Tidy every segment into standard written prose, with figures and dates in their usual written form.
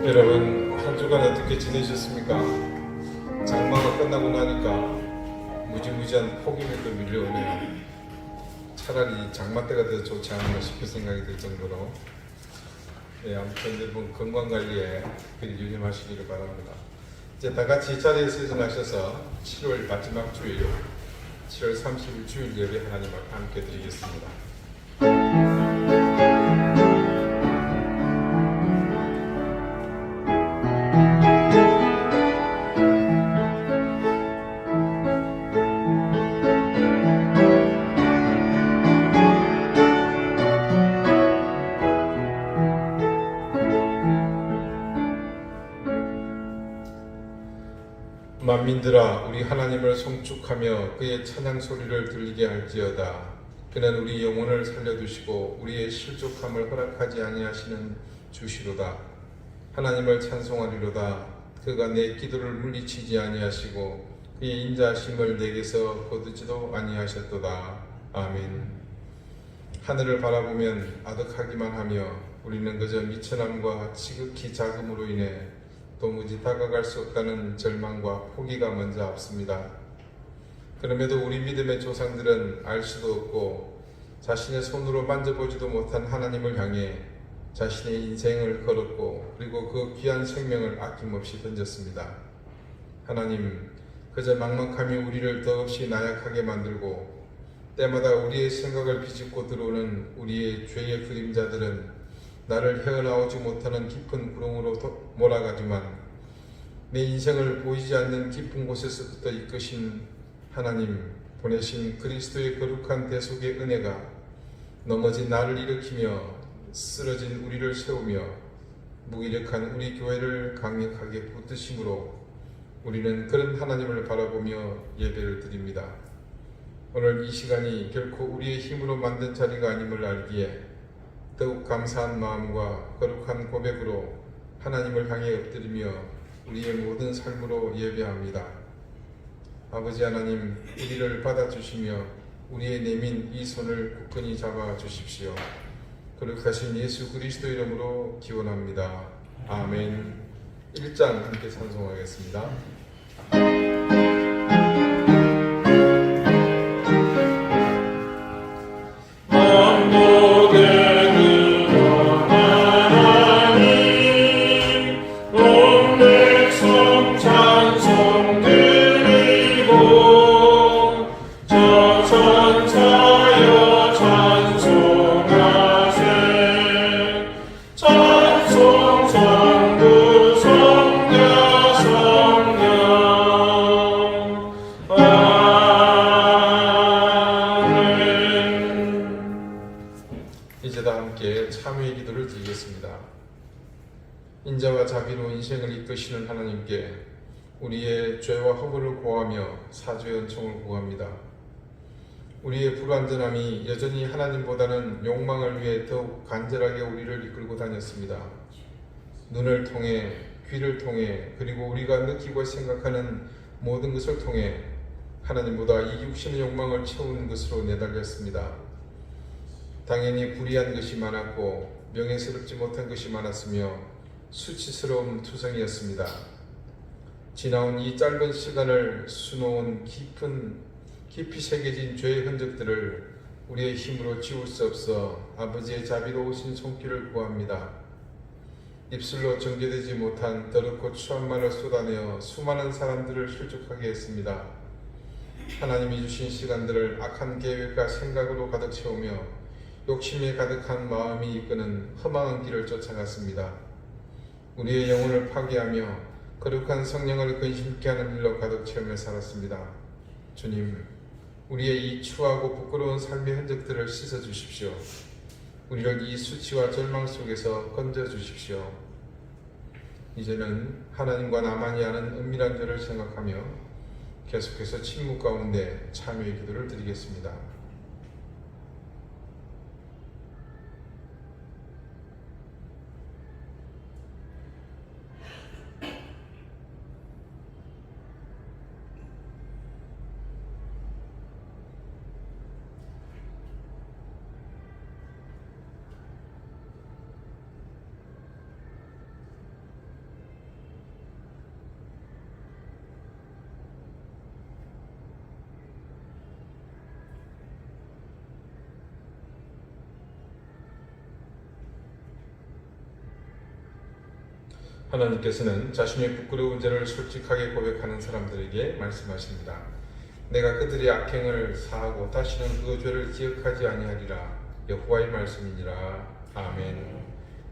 여러분, 한 주간 어떻게 지내셨습니까? 장마가 끝나고 나니까 무지무지한 폭염이 또 밀려오네요. 차라리 장마 때가 더 좋지 않나 싶은 생각이 들 정도로. 아무튼 여러분 건강관리에 유념하시기를 바랍니다. 이제 다 같이 이 자리에서 일어나셔서 7월 마지막 주일, 7월 30일 주일 예배 하나님 앞에 함께 드리겠습니다. 만민들아, 우리 하나님을 송축하며 그의 찬양 소리를 들리게 할지어다. 그는 우리 영혼을 살려두시고 우리의 실족함을 허락하지 아니하시는 주시로다. 하나님을 찬송하리로다. 그가 내 기도를 물리치지 아니하시고 그의 인자하심을 내게서 거두지도 아니하셨도다. 아멘. 하늘을 바라보면 아득하기만 하며 우리는 그저 미천함과 지극히 작음으로 인해 도무지 다가갈 수 없다는 절망과 포기가 먼저 앞섭니다. 그럼에도 우리 믿음의 조상들은 알 수도 없고 자신의 손으로 만져보지도 못한 하나님을 향해 자신의 인생을 걸었고 그리고 그 귀한 생명을 아낌없이 던졌습니다. 하나님, 그저 막막함이 우리를 더없이 나약하게 만들고 때마다 우리의 생각을 비집고 들어오는 우리의 죄의 그림자들은 나를 헤어나오지 못하는 깊은 구렁으로 몰아가지만 내 인생을 보이지 않는 깊은 곳에서부터 이끄신 하나님, 보내신 그리스도의 거룩한 대속의 은혜가 넘어진 나를 일으키며 쓰러진 우리를 세우며 무기력한 우리 교회를 강력하게 붙드심으로 우리는 그런 하나님을 바라보며 예배를 드립니다. 오늘 이 시간이 결코 우리의 힘으로 만든 자리가 아님을 알기에 더욱 감사한 마음과 거룩한 고백으로 하나님을 향해 엎드리며 우리의 모든 삶으로 예배합니다. 아버지 하나님, 우리를 받아주시며 우리의 내민 이 손을 굳건히 잡아주십시오. 거룩하신 예수 그리스도 이름으로 기원합니다. 아멘. 1장 함께 찬송하겠습니다. 이제 다 함께 참회의 기도를 드리겠습니다. 인자와 자비로 인생을 이끄시는 하나님께 우리의 죄와 허물을 고하며 사죄의 은총을 구합니다. 우리의 불완전함이 여전히 하나님보다는 욕망을 위해 더욱 간절하게 우리를 이끌고 다녔습니다. 눈을 통해, 귀를 통해, 그리고 우리가 느끼고 생각하는 모든 것을 통해 하나님보다 이 육신의 욕망을 채우는 것으로 내달렸습니다. 당연히 불의한 것이 많았고 명예스럽지 못한 것이 많았으며 수치스러운 투성이었습니다. 지나온 이 짧은 시간을 수놓은 깊이 새겨진 죄의 흔적들을 우리의 힘으로 지울 수 없어 아버지의 자비로우신 손길을 구합니다. 입술로 정죄되지 못한 더럽고 추한 말을 쏟아내어 수많은 사람들을 실족하게 했습니다. 하나님이 주신 시간들을 악한 계획과 생각으로 가득 채우며 욕심에 가득한 마음이 이끄는 허망한 길을 쫓아갔습니다. 우리의 영혼을 파괴하며 거룩한 성령을 근심케 하는 일로 가득 채우며 살았습니다. 주님, 우리의 이 추하고 부끄러운 삶의 흔적들을 씻어주십시오. 우리를 이 수치와 절망 속에서 건져주십시오. 이제는 하나님과 나만이 아는 은밀한 죄를 생각하며 계속해서 침묵 가운데 참회의 기도를 드리겠습니다. 하나님께서는 자신의 부끄러운 죄를 솔직하게 고백하는 사람들에게 말씀하십니다. 내가 그들의 악행을 사하고 다시는 그 죄를 기억하지 아니하리라. 여호와의 말씀이니라. 아멘.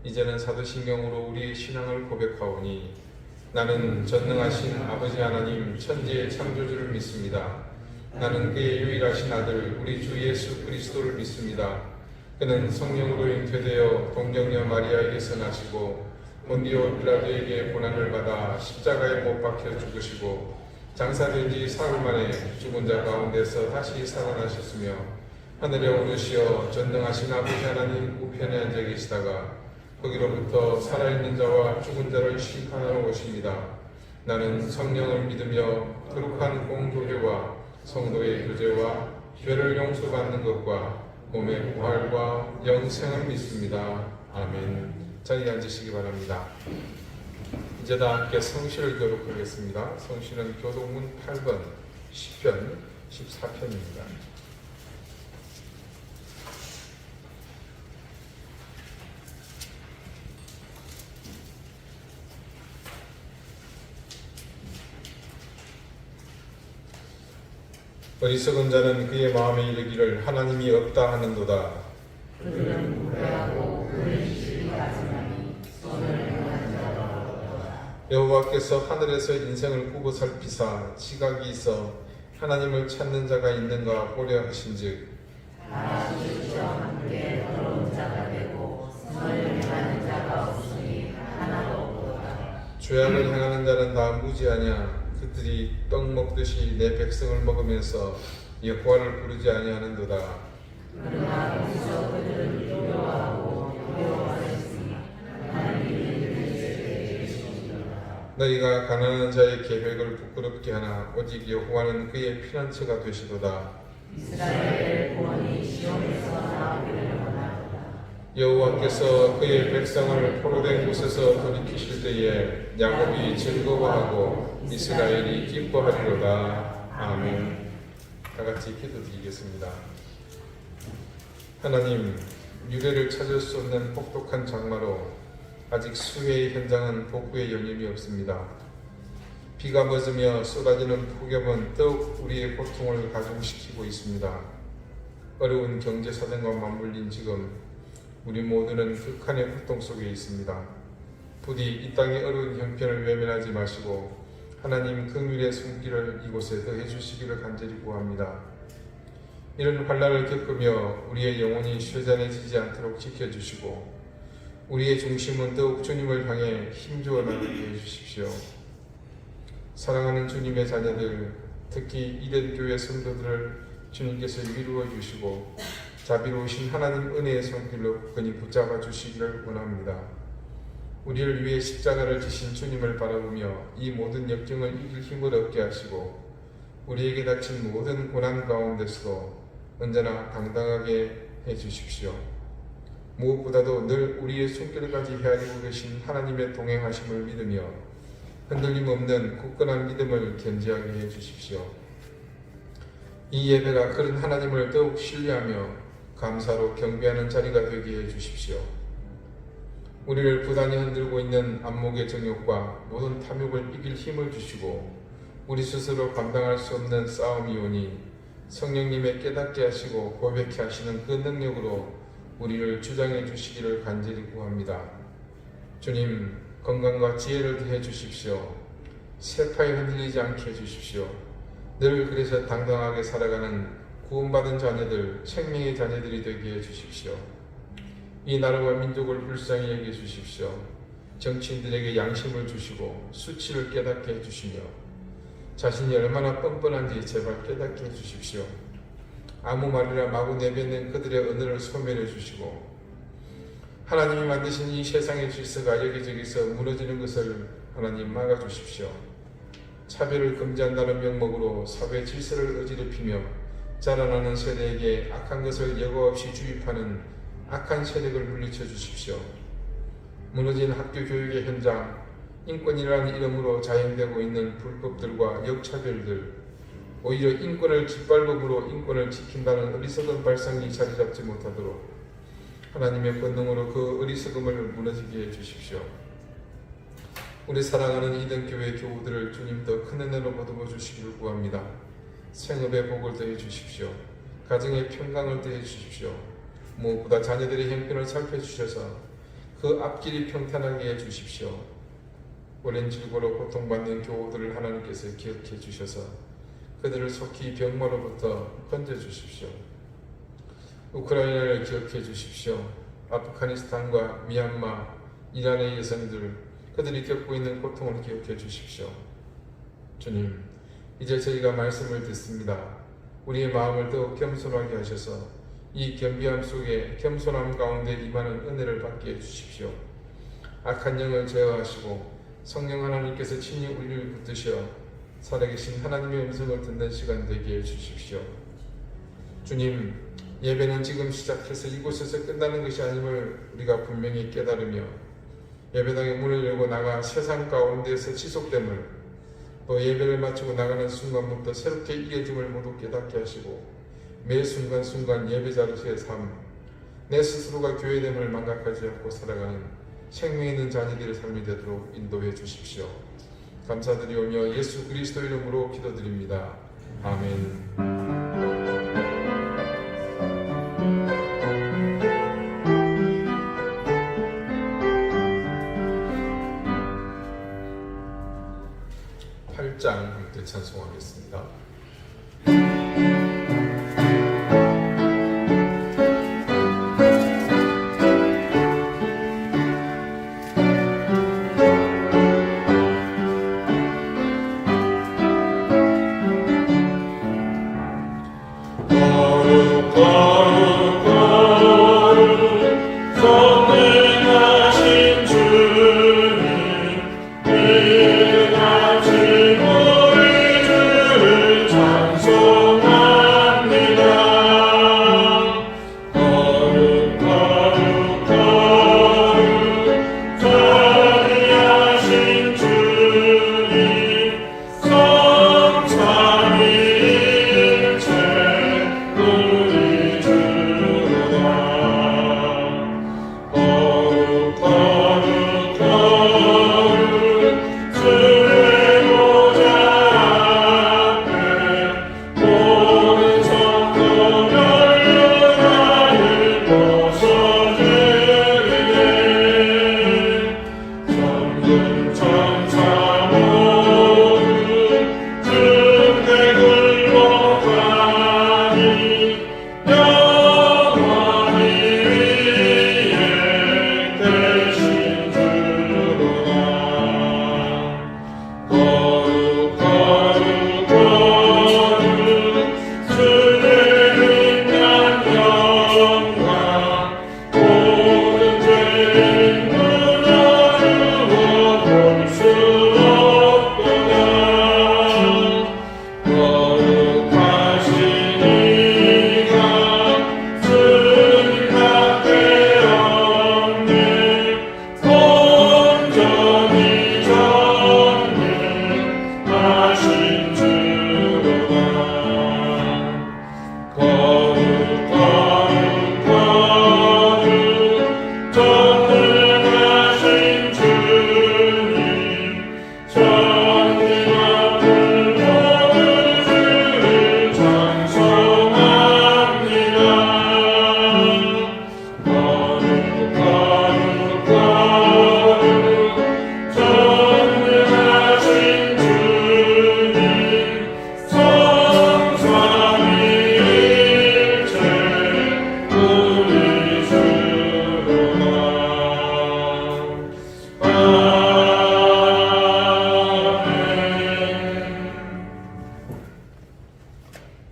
이제는 사도신경으로 우리의 신앙을 고백하오니 나는 전능하신 아버지 하나님 천지의 창조주를 믿습니다. 나는 그의 유일하신 아들 우리 주 예수 그리스도를 믿습니다. 그는 성령으로 잉태되어 동정녀 마리아에게서 나시고 본디오 빌라도에게 고난을 받아 십자가에 못 박혀 죽으시고 장사된 지 사흘 만에 죽은 자 가운데서 다시 살아나셨으며 하늘에 오르시어 전능하신 아버지 하나님 우편에 앉아 계시다가 거기로부터 살아있는 자와 죽은 자를 심판하러 오십니다. 나는 성령을 믿으며 거룩한 공교회와 성도의 교제와 죄를 용서받는 것과 몸의 부활과 영생을 믿습니다. 아멘. 자리에 앉으시기 바랍니다. 이제 다 함께 성시를 교독하겠습니다. 성시는 교독문 8번, 시편 14편입니다. 어리석은 자는 그의 마음에 이르기를 하나님이 없다 하는도다. 그는 무례하고 그의 시비 가증하니 손을 행하는 자가 없도다. 여호와께서 하늘에서 인생을 꾸고 살피사 지각이 있어 하나님을 찾는 자가 있는가 보려 하신즉 다 주시와 함께 더러운 자가 되고 선을 행하는 자가 없으니 하나도 없도다. 죄악을 행하는 자는 다 무지하냐. 그들이 떡 먹듯이 내 백성을 먹으면서 여호와를 부르지 아니하는도다. 그러나 여기서 그들은 두려워하고 두려워하였으니 하나님이 그들에게 계시니라. 너희가 가난한 자의 계획을 부끄럽게 하나 오직 여호와는 그의 피난처가 되시도다. 이스라엘 구원이 시온에서 나오기를 원하도다. 여호와께서 그의 백성을 포로된 곳에서 돌이키실 때에 야곱이 즐거워하고 이스라엘이 기뻐하리로다. 아멘. 다 같이 기도드리겠습니다. 하나님, 유래를 찾을 수 없는 혹독한 장마로 아직 수해의 현장은 복구의 여념이 없습니다. 비가 멎으며 쏟아지는 폭염은 더욱 우리의 고통을 가중시키고 있습니다. 어려운 경제사정과 맞물린 지금 우리 모두는 극한의 고통 속에 있습니다. 부디 이 땅의 어려운 형편을 외면하지 마시고 하나님 긍휼의 손길을 이곳에 더해 주시기를 간절히 구합니다. 이런 환난을 겪으며 우리의 영혼이 쇠잔해지지 않도록 지켜주시고 우리의 중심은 더욱 주님을 향해 힘주어 나가게 해주십시오. 사랑하는 주님의 자녀들, 특히 이덴교회 성도들을 주님께서 위로해 주시고 자비로우신 하나님 은혜의 손길로 굳건히 붙잡아 주시기를 원합니다. 우리를 위해 십자가를 지신 주님을 바라보며 이 모든 역경을 이길 힘을 얻게 하시고 우리에게 닥친 모든 고난 가운데서도 언제나 당당하게 해주십시오. 무엇보다도 늘 우리의 손길까지 헤아리고 계신 하나님의 동행하심을 믿으며 흔들림 없는 굳건한 믿음을 견지하게 해주십시오. 이 예배가 그런 하나님을 더욱 신뢰하며 감사로 경배하는 자리가 되게 해주십시오. 우리를 부단히 흔들고 있는 안목의 정욕과 모든 탐욕을 이길 힘을 주시고 우리 스스로 감당할 수 없는 싸움이 오니 성령님의 깨닫게 하시고 고백케 하시는 그 능력으로 우리를 주장해 주시기를 간절히 구합니다. 주님, 건강과 지혜를 더해 주십시오. 세파에 흔들리지 않게 해주십시오. 늘 그래서 당당하게 살아가는 구원받은 자녀들, 생명의 자녀들이 되게 해주십시오. 이 나라와 민족을 불쌍히 여겨주십시오. 정치인들에게 양심을 주시고 수치를 깨닫게 해주시며 자신이 얼마나 뻔뻔한지 제발 깨닫게 해주십시오. 아무 말이나 마구 내뱉는 그들의 언어를 소멸해 주시고 하나님이 만드신 이 세상의 질서가 여기저기서 무너지는 것을 하나님 막아주십시오. 차별을 금지한다는 명목으로 사회 질서를 어지럽히며 자라나는 세대에게 악한 것을 예고 없이 주입하는 악한 세력을 물리쳐 주십시오. 무너진 학교 교육의 현장, 인권이라는 이름으로 자행되고 있는 불법들과 역차별들, 오히려 인권을 짓밟음으로 인권을 지킨다는 어리석은 발상이 자리 잡지 못하도록 하나님의 권능으로 그 어리석음을 무너지게 해주십시오. 우리 사랑하는 이등교회 교우들을 주님 더 큰 은혜로 거두어 주시기를 구합니다. 생업의 복을 더해 주십시오. 가정의 평강을 더해 주십시오. 무엇보다 자녀들의 형편을 살펴주셔서 그 앞길이 평탄하게 해 주십시오. 오랜 질고로 고통받는 교우들을 하나님께서 기억해 주셔서 그들을 속히 병마로부터 건져주십시오. 우크라이나를 기억해 주십시오. 아프가니스탄과 미얀마, 이란의 여성들, 그들이 겪고 있는 고통을 기억해 주십시오. 주님, 이제 저희가 말씀을 듣습니다. 우리의 마음을 더욱 겸손하게 하셔서 이 겸비함 속에 겸손함 가운데 임하는 은혜를 받게 해주십시오. 악한 영을 제어하시고 성령 하나님께서 친히 우리를 붙드셔 살아계신 하나님의 음성을 듣는 시간 되게 해주십시오. 주님, 예배는 지금 시작해서 이곳에서 끝나는 것이 아님을 우리가 분명히 깨달으며 예배당의 문을 열고 나가 세상 가운데에서 지속됨을, 또 예배를 마치고 나가는 순간부터 새롭게 이어짐을 모두 깨닫게 하시고 매 순간순간 예배자로서의 삶, 내 스스로가 교회됨을 망각하지 않고 살아가는 생명 있는 자녀들의 삶이 되도록 인도해 주십시오. 감사드리오며 예수 그리스도 이름으로 기도드립니다. 아멘. 함께 찬송하겠습니다.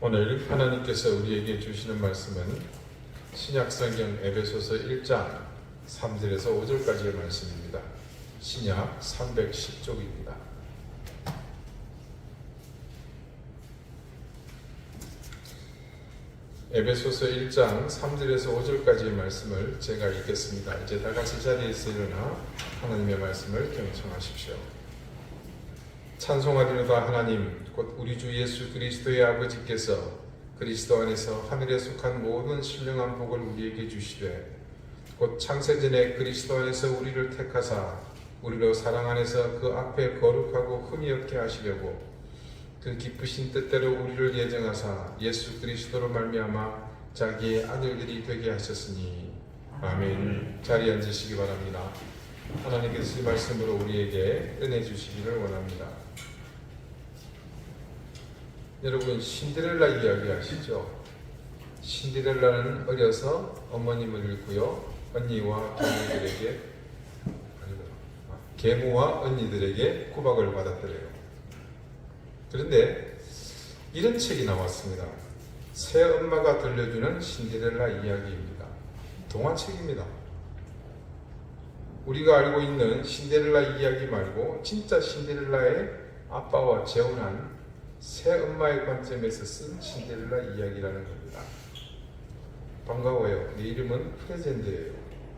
오늘 하나님께서 우리에게 주시는 말씀은 신약성경 에베소서 1장 3절에서 5절까지의 말씀입니다. 신약 310쪽입니다. 에베소서 1장 3절에서 5절까지의 말씀을 제가 읽겠습니다. 이제 다 같이 자리에서 일어나 하나님의 말씀을 경청하십시오. 찬송하리로다 하나님, 곧 우리 주 예수 그리스도의 아버지께서 그리스도 안에서 하늘에 속한 모든 신령한 복을 우리에게 주시되 곧 창세전에 그리스도 안에서 우리를 택하사 우리로 사랑 안에서 그 앞에 거룩하고 흠이 없게 하시려고 그 기쁘신 뜻대로 우리를 예정하사 예수 그리스도로 말미암아 자기의 아들들이 되게 하셨으니 아멘. 자리에 앉으시기 바랍니다. 하나님께서 이 말씀으로 우리에게 은혜 주시기를 원합니다. 여러분, 신데렐라 이야기 아시죠? 신데렐라는 어려서 어머님을 잃고요, 언니와 계모와 언니들에게 구박을 받았더래요. 그런데 이런 책이 나왔습니다. 새엄마가 들려주는 신데렐라 이야기입니다. 동화책입니다. 우리가 알고 있는 신데렐라 이야기 말고 진짜 신데렐라의 아빠와 재혼한 새엄마의 관점에서 쓴 신데렐라 이야기라는 겁니다. 반가워요. 내 이름은 프레젠드예요.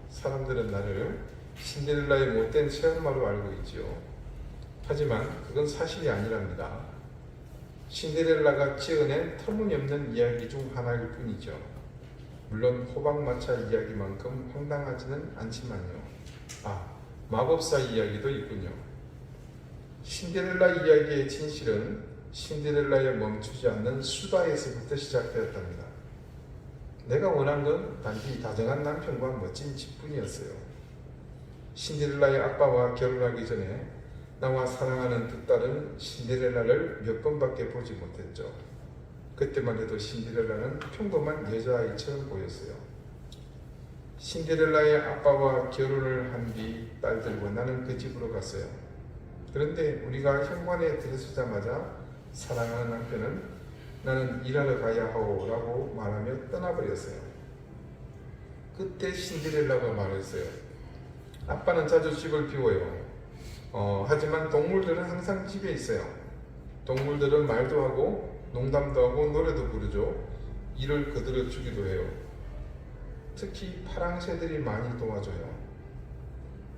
사람들은 나를 신데렐라의 못된 새엄마로 알고 있지요. 하지만 그건 사실이 아니랍니다. 신데렐라가 지어낸 터무니없는 이야기 중 하나일 뿐이죠. 물론 호박마차 이야기만큼 황당하지는 않지만요. 마법사 이야기도 있군요. 신데렐라 이야기의 진실은 신데렐라에 멈추지 않는 수다에서부터 시작되었답니다. 내가 원한 건 단지 다정한 남편과 멋진 집뿐이었어요. 신데렐라의 아빠와 결혼하기 전에 나와 사랑하는 두 딸은 신데렐라를 몇 번밖에 보지 못했죠. 그때만 해도 신데렐라는 평범한 여자아이처럼 보였어요. 신데렐라의 아빠와 결혼을 한 뒤 딸들과 나는 그 집으로 갔어요. 그런데 우리가 현관에 들어서자마자 사랑하는 남편은 나는 일하러 가야 하오 라고 말하며 떠나버렸어요. 그때 신데렐라가 말했어요. 아빠는 자주 집을 비워요. 하지만 동물들은 항상 집에 있어요. 동물들은 말도 하고 농담도 하고 노래도 부르죠. 일을 거들어 주기도 해요. 특히 파랑새들이 많이 도와줘요.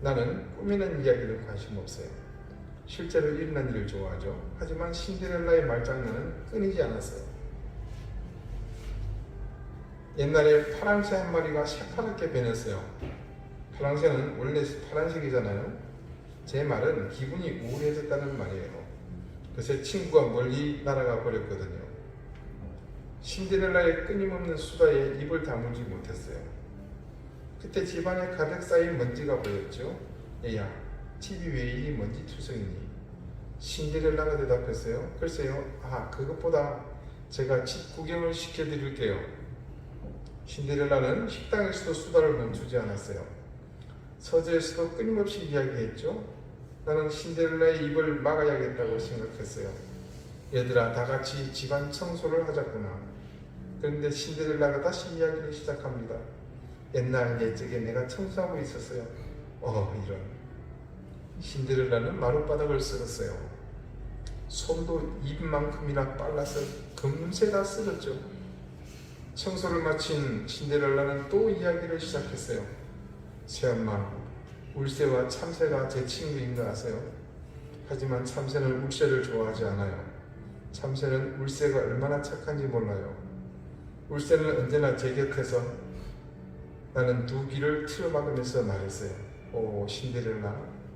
나는 꾸미는 이야기는 관심 없어요. 실제로 일어난 일을 좋아하죠. 하지만 신데렐라의 말장난은 끊이지 않았어요. 옛날에 파랑새 한 마리가 새파랗게 변했어요. 파랑새는 원래 파란색이잖아요. 제 말은 기분이 우울해졌다는 말이에요. 그래서 친구가 멀리 날아가 버렸거든요. 신데렐라의 끊임없는 수다에 입을 다물지 못했어요. 그때 집안에 가득 쌓인 먼지가 보였죠. 얘야, TV 왜 이리 먼지 투성이니? 신데렐라가 대답했어요. 글쎄요, 그것보다 제가 집 구경을 시켜드릴게요. 신데렐라는 식당에서도 수다를 멈추지 않았어요. 서재에서도 끊임없이 이야기했죠. 나는 신데렐라의 입을 막아야겠다고 생각했어요. 얘들아, 다 같이 집안 청소를 하자꾸나. 그런데 신데렐라가 다시 이야기를 시작합니다. 옛날 옛적에 내가 청소하고 있었어요. 이런. 신데렐라는 마룻바닥을 쓸었어요. 손도 입만큼이나 빨라서 금세 다 쓸었죠. 청소를 마친 신데렐라는 또 이야기를 시작했어요. 새엄마, 울새와 참새가 제 친구인 거 아세요? 하지만 참새는 울새를 좋아하지 않아요. 참새는 울새가 얼마나 착한지 몰라요. 울새는 언제나 제 곁에서 나는 두 귀를 틀어막으면서 말했어요. 신데렐라,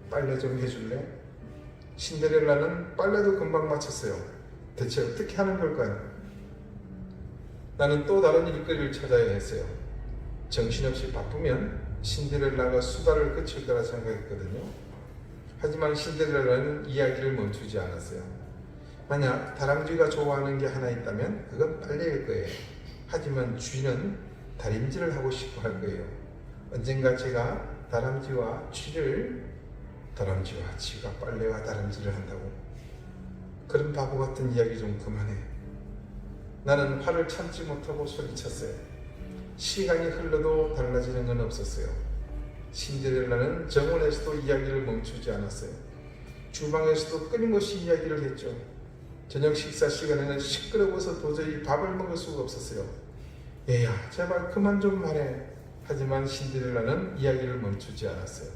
빨래 좀 해줄래? 신데렐라는 빨래도 금방 마쳤어요. 대체 어떻게 하는 걸까요? 나는 또 다른 일거리를 찾아야 했어요. 정신없이 바쁘면 신데렐라가 수다를 그칠 거라 생각했거든요. 하지만 신데렐라는 이야기를 멈추지 않았어요. 만약 다람쥐가 좋아하는 게 하나 있다면 그건 빨래일 거예요. 하지만 쥐는 다림질을 하고 싶어 할 거예요. 언젠가 제가 다람쥐와 쥐가 빨래와 다람질을 한다고. 그런 바보 같은 이야기 좀 그만해. 나는 화를 참지 못하고 소리쳤어요. 시간이 흘러도 달라지는 건 없었어요. 신데렐라는 정원에서도 이야기를 멈추지 않았어요. 주방에서도 끊임없이 이야기를 했죠. 저녁 식사 시간에는 시끄러워서 도저히 밥을 먹을 수가 없었어요. 얘야, 제발 그만 좀 말해. 하지만 신데렐라는 이야기를 멈추지 않았어요.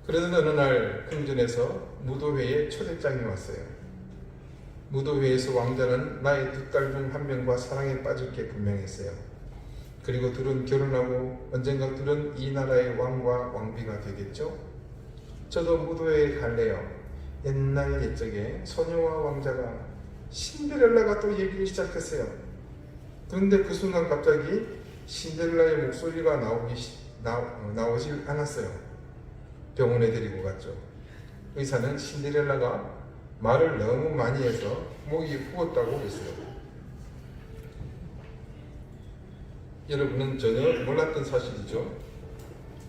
그러던 어느 날 궁전에서 무도회에 초대장이 왔어요. 무도회에서 왕자는 나의 두 딸 중 한 명과 사랑에 빠질 게 분명했어요. 그리고 둘은 결혼하고 언젠가 둘은 이 나라의 왕과 왕비가 되겠죠. 저도 무도회에 갈래요. 옛날 옛적에 소녀와 왕자가 신데렐라가 또 얘기를 시작했어요. 그런데 그 순간 갑자기 신데렐라의 목소리가 나오질 않았어요. 병원에 데리고 갔죠. 의사는 신데렐라가 말을 너무 많이 해서 목이 부었다고 했어요. 여러분은 전혀 몰랐던 사실이죠.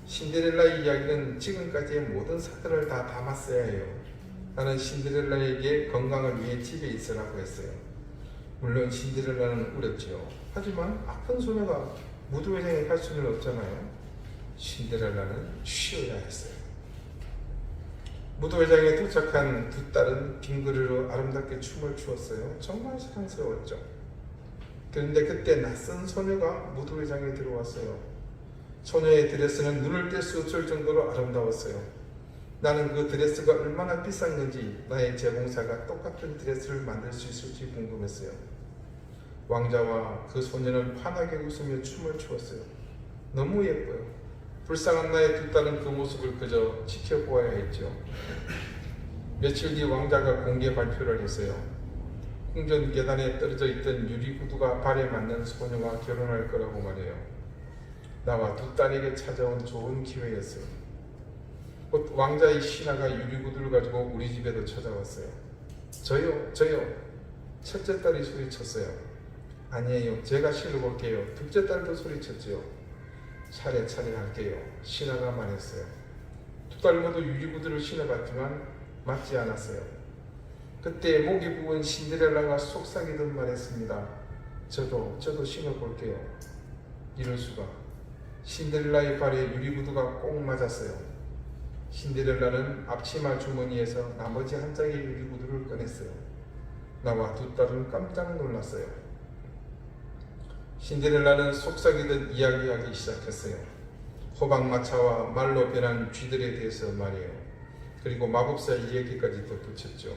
신데렐라의 이야기는 지금까지의 모든 사건을 다 담았어야 해요. 나는 신데렐라에게 건강을 위해 집에 있으라고 했어요. 물론 신데렐라는 울었지요. 하지만 아픈 소녀가 무도회장에 갈 수는 없잖아요. 신데렐라는 쉬어야 했어요. 무도회장에 도착한 두 딸은 빈 그릇으로 아름답게 춤을 추었어요. 정말 사랑스러웠죠. 그런데 그때 낯선 소녀가 무도회장에 들어왔어요. 소녀의 드레스는 눈을 뗄 수 없을 정도로 아름다웠어요. 나는 그 드레스가 얼마나 비싼 건지 나의 제공사가 똑같은 드레스를 만들 수 있을지 궁금했어요. 왕자와 그 소녀는 환하게 웃으며 춤을 추었어요. 너무 예뻐요. 불쌍한 나의 두 딸은 그 모습을 그저 지켜보아야 했죠. 며칠 뒤 왕자가 공개 발표를 했어요. 궁전 계단에 떨어져 있던 유리구두가 발에 맞는 소녀와 결혼할 거라고 말해요. 나와 두 딸에게 찾아온 좋은 기회였어요. 곧 왕자의 신하가 유리구두를 가지고 우리 집에도 찾아왔어요. 저요. 첫째 딸이 소리쳤어요. 아니에요. 제가 실어볼게요. 둘째 딸도 소리쳤지요. 차례차례 할게요. 신하가 말했어요. 두 딸 모두 유리구두를 신어봤지만 맞지 않았어요. 그때 목이 부은 신데렐라가 속삭이듯 말했습니다. 저도 신어볼게요. 이럴 수가. 신데렐라의 발에 유리구두가 꼭 맞았어요. 신데렐라는 앞치마 주머니에서 나머지 한 짝의 유리구두를 꺼냈어요. 나와 두 딸은 깜짝 놀랐어요. 신데렐라는 속삭이듯 이야기하기 시작했어요. 호박마차와 말로 변한 쥐들에 대해서 말이에요. 그리고 마법사 이야기까지 덧붙였죠.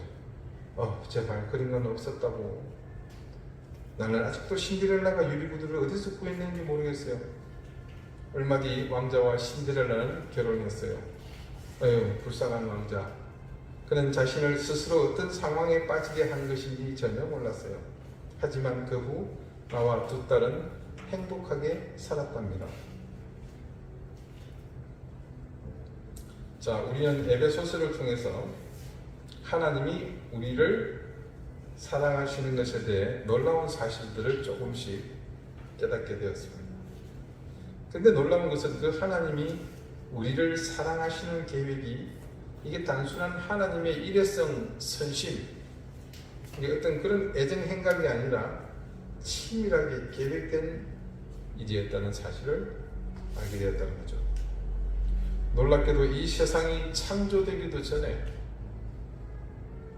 제발 그런 건 없었다고. 나는 아직도 신데렐라가 유리구두를 어디서 구했는지 모르겠어요. 얼마 뒤 왕자와 신데렐라는 결혼했어요. 불쌍한 왕자. 그는 자신을 스스로 어떤 상황에 빠지게 한 것인지 전혀 몰랐어요. 하지만 그 후 나와 두 딸은 행복하게 살았답니다. 자, 우리는 에베소서를 통해서 하나님이 우리를 사랑하시는 것에 대해 놀라운 사실들을 조금씩 깨닫게 되었습니다. 근데 놀라운 것은 그 하나님이 우리를 사랑하시는 계획이 이게 단순한 하나님의 일회성 선심, 이게 어떤 그런 애정 행각이 아니라 치밀하게 계획된 일이었다는 사실을 알게 되었다는 거죠. 놀랍게도 이 세상이 창조되기도 전에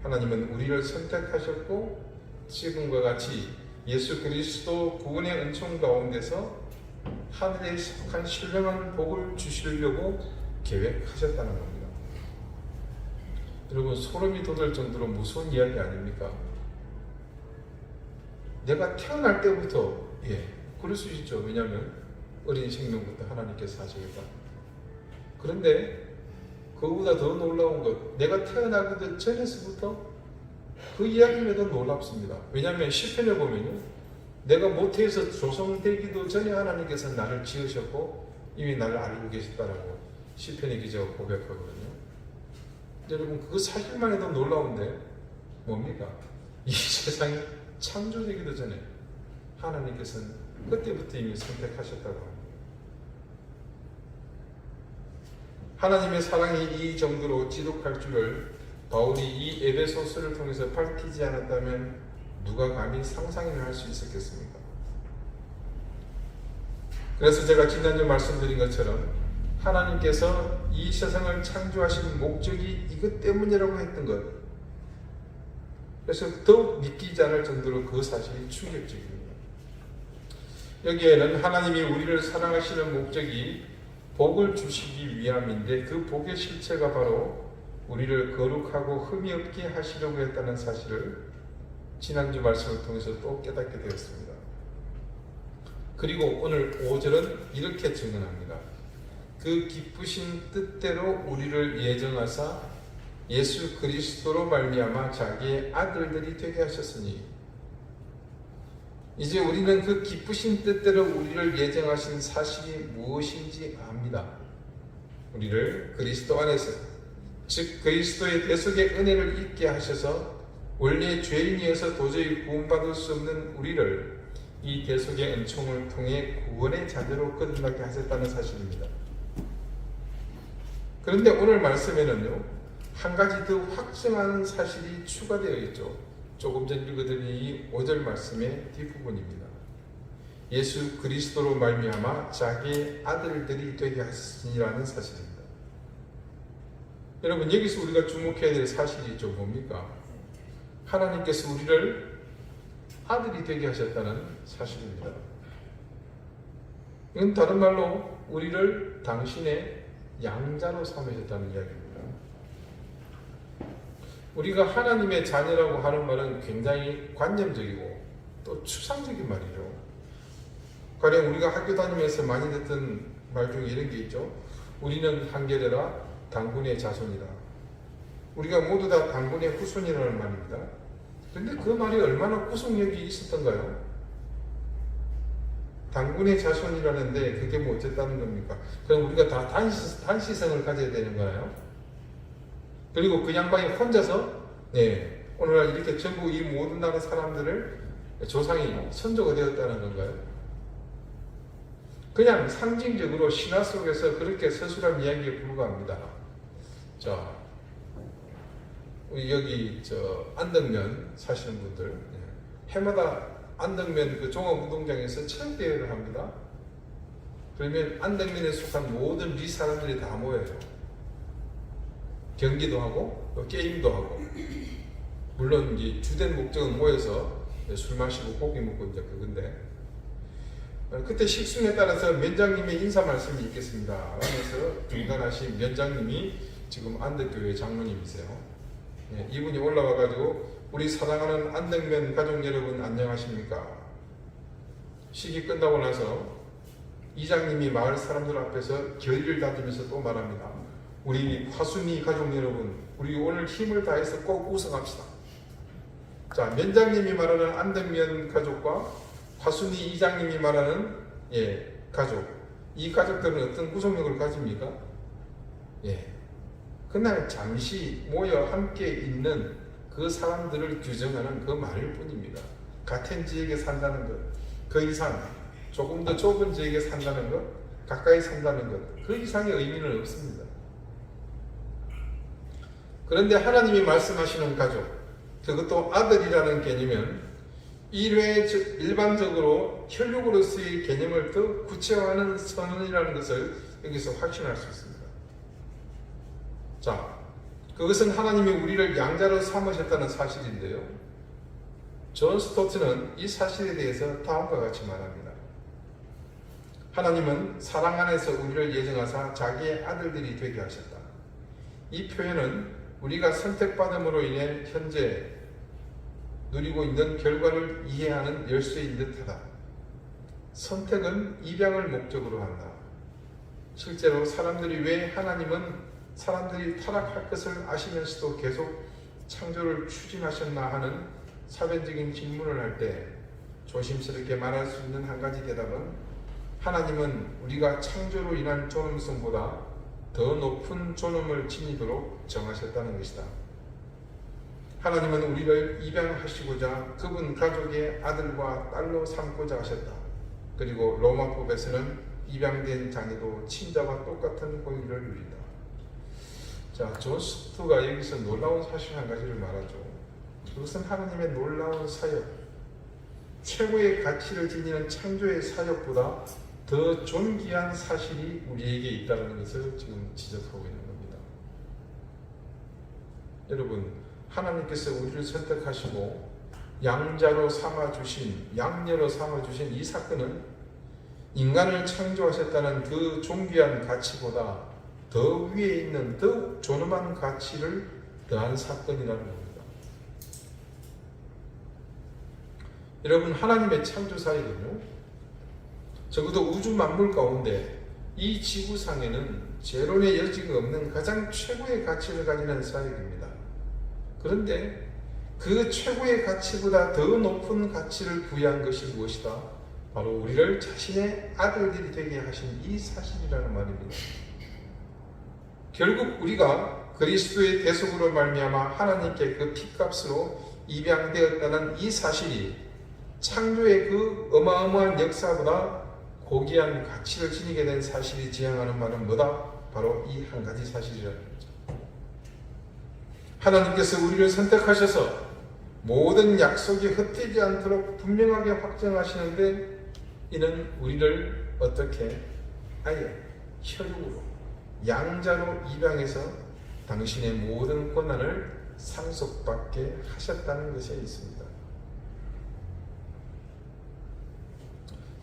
하나님은 우리를 선택하셨고 지금과 같이 예수 그리스도 구원의 은총 가운데서 하늘에 속한 신령한 복을 주시려고 계획하셨다는 겁니다. 여러분, 소름이 돋을 정도로 무서운 이야기 아닙니까? 내가 태어날 때부터 그럴 수 있죠. 왜냐하면 어린 생명부터 하나님께서 하시겠다. 그런데 그거보다 더 놀라운 것, 내가 태어나기 전에서부터 그 이야기는 더 놀랍습니다. 왜냐하면 시편에 보면요, 내가 모태에서 조성되기도 전에 하나님께서 나를 지으셨고 이미 나를 알고 계셨다라고 시편의 기자가 고백하거든요. 여러분, 그 사실만 해도 놀라운데 뭡니까? 이 세상이 창조되기도 전에 하나님께서는 그때부터 이미 선택하셨다고 합니다. 하나님의 사랑이 이 정도로 지독할 줄을 바울이 이 에베소서를 통해서 밝히지 않았다면 누가 감히 상상이나 할 수 있었겠습니까? 그래서 제가 지난주 말씀드린 것처럼 하나님께서 이 세상을 창조하신 목적이 이것 때문이라고 했던 것, 그래서 더욱 믿기지 않을 정도로 그 사실이 충격적입니다. 여기에는 하나님이 우리를 사랑하시는 목적이 복을 주시기 위함인데 그 복의 실체가 바로 우리를 거룩하고 흠이 없게 하시려고 했다는 사실을 지난주 말씀을 통해서 또 깨닫게 되었습니다. 그리고 오늘 5절은 이렇게 증언합니다. 그 기쁘신 뜻대로 우리를 예정하사 예수 그리스도로 말미암아 자기의 아들들이 되게 하셨으니 이제 우리는 그 기쁘신 뜻대로 우리를 예정하신 사실이 무엇인지 압니다. 우리를 그리스도 안에서, 즉 그리스도의 대속의 은혜를 잊게 하셔서 원래 죄인이어서 도저히 구원받을 수 없는 우리를 이 대속의 은총을 통해 구원의 자녀로 거듭나게 하셨다는 사실입니다. 그런데 오늘 말씀에는요, 한 가지 더 확증하는 사실이 추가되어 있죠. 조금 전 읽어드린 이 5절 말씀의 뒷부분입니다. 예수 그리스도로 말미암아 자기의 아들들이 되게 하시니라는 사실입니다. 여러분, 여기서 우리가 주목해야 될 사실이 있죠. 뭡니까? 하나님께서 우리를 아들이 되게 하셨다는 사실입니다. 이건 다른 말로 우리를 당신의 양자로 삼으셨다는 이야기입니다. 우리가 하나님의 자녀라고 하는 말은 굉장히 관념적이고 또 추상적인 말이죠. 가령 우리가 학교 다니면서 많이 듣던 말 중에 이런 게 있죠. 우리는 한계레라 당군의 자손이다. 우리가 모두 다 당군의 후손이라는 말입니다. 그런데 그 말이 얼마나 구속력이 있었던가요? 당군의 자손이라는데 그게 뭐 어쨌다는 겁니까? 그럼 우리가 다 단시성을 가져야 되는 거나요? 그리고 그 양반이 혼자서 오늘날 이렇게 전부 이 모든 나라 사람들을 조상이 선조가 되었다는 건가요? 그냥 상징적으로 신화 속에서 그렇게 서술한 이야기에 불과합니다. 자, 우리 여기 안덕면 사시는 분들 해마다 안덕면 그 종합운동장에서 체육대회를 합니다. 그러면 안덕면에 속한 모든 리 사람들이 다 모여요. 경기도 하고 또 게임도 하고, 물론 이제 주된 목적은 모여서 술 마시고 고기 먹고 이제 그건데, 그때 식순에 따라서 면장님의 인사 말씀이 있겠습니다 하면서 등단하신 면장님이 지금 안덕교회 장로님이세요. 이분이 올라와가지고 우리 사랑하는 안덕면 가족 여러분 안녕하십니까? 식이 끝나고 나서 이장님이 마을 사람들 앞에서 결의를 다지면서 또 말합니다. 우리 화순이 가족 여러분, 우리 오늘 힘을 다해서 꼭 우승합시다. 자, 면장님이 말하는 안덕면 가족과 화순이 이장님이 말하는 가족, 이 가족들은 어떤 구속력을 가집니까? 그날 잠시 모여 함께 있는 그 사람들을 규정하는 그 말일 뿐입니다. 같은 지역에 산다는 것, 그 이상 조금 더 좁은 지역에 산다는 것, 가까이 산다는 것, 그 이상의 의미는 없습니다. 그런데 하나님이 말씀하시는 가족, 그것도 아들이라는 개념은 일반적으로 혈육으로서의 개념을 더 구체화하는 선언이라는 것을 여기서 확신할 수 있습니다. 자, 그것은 하나님이 우리를 양자로 삼으셨다는 사실인데요. 존 스토트는 이 사실에 대해서 다음과 같이 말합니다. 하나님은 사랑 안에서 우리를 예정하사 자기의 아들들이 되게 하셨다. 이 표현은 우리가 선택받음으로 인해 현재 누리고 있는 결과를 이해하는 열쇠인 듯하다. 선택은 입양을 목적으로 한다. 실제로 사람들이 왜 하나님은 사람들이 타락할 것을 아시면서도 계속 창조를 추진하셨나 하는 사변적인 질문을 할 때 조심스럽게 말할 수 있는 한 가지 대답은 하나님은 우리가 창조로 인한 존엄성보다 더 높은 존엄을 지니도록 정하셨다는 것이다. 하나님은 우리를 입양하시고자 그분 가족의 아들과 딸로 삼고자 하셨다. 그리고 로마법에서는 입양된 자녀도 친자와 똑같은 권리를 누린다. 자, 존 스토트가 여기서 놀라운 사실 한 가지를 말하죠. 그것은 하나님의 놀라운 사역, 최고의 가치를 지니는 창조의 사역보다 더 존귀한 사실이 우리에게 있다는 것을 지금 지적하고 있는 겁니다. 여러분, 하나님께서 우리를 선택하시고 양자로 삼아주신, 양녀로 삼아주신 이 사건은 인간을 창조하셨다는 그 존귀한 가치보다 더 위에 있는 더욱 존엄한 가치를 더한 사건이라는 겁니다. 여러분, 하나님의 창조 사역은요, 적어도 우주 만물 가운데 이 지구상에는 재론의 여지가 없는 가장 최고의 가치를 가지는 사역입니다. 그런데 그 최고의 가치보다 더 높은 가치를 부여한 것이 무엇이다? 바로 우리를 자신의 아들들이 되게 하신 이 사실이라는 말입니다. 결국 우리가 그리스도의 대속으로 말미암아 하나님께 그 피값으로 입양되었다는 이 사실이 창조의 그 어마어마한 역사보다 고귀한 가치를 지니게 된 사실이 지향하는 말은 뭐다? 바로 이 한 가지 사실이라는 거죠. 하나님께서 우리를 선택하셔서 모든 약속이 헛되지 않도록 분명하게 확정하시는데, 이는 우리를 어떻게 아예 혈육으로 양자로 입양해서 당신의 모든 권한을 상속받게 하셨다는 것에 있습니다.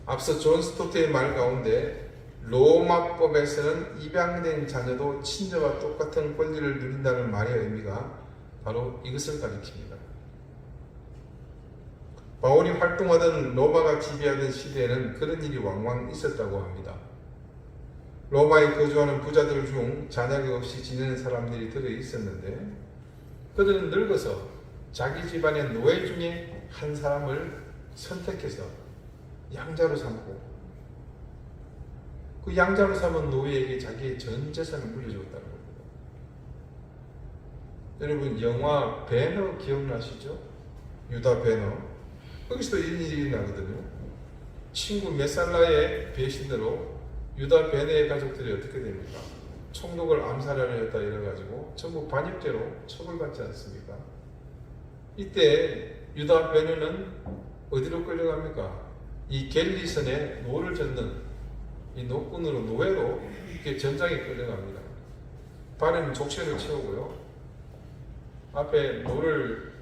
앞서 존 스토트의 말 가운데 로마법에서는 입양된 자녀도 친자와 똑같은 권리를 누린다는 말의 의미가 바로 이것을 가리킵니다. 바울이 활동하던 로마가 지배하던 시대에는 그런 일이 왕왕 있었다고 합니다. 로마에 거주하는 부자들 중 자녀가 없이 지내는 사람들이 들어 있었는데, 그들은 늙어서 자기 집안의 노예 중에 한 사람을 선택해서 양자로 삼고, 그 양자로 삼은 노예에게 자기의 전 재산을 물려줬다는 겁니다. 여러분, 영화 배너 기억나시죠? 유다 배너. 거기서 이런 일이 일어나거든요. 친구 메살라의 배신으로 유다 베네의 가족들이 어떻게 됩니까? 총독을 암살하려 했다 이래가지고 전부 반역죄로 처벌받지 않습니까? 이때 유다 베네는 어디로 끌려갑니까? 이 갤리선에 노를 젓는 이 노꾼으로, 노예로 이렇게 전장에 끌려갑니다. 발에는 족쇄를 채우고요, 앞에 노를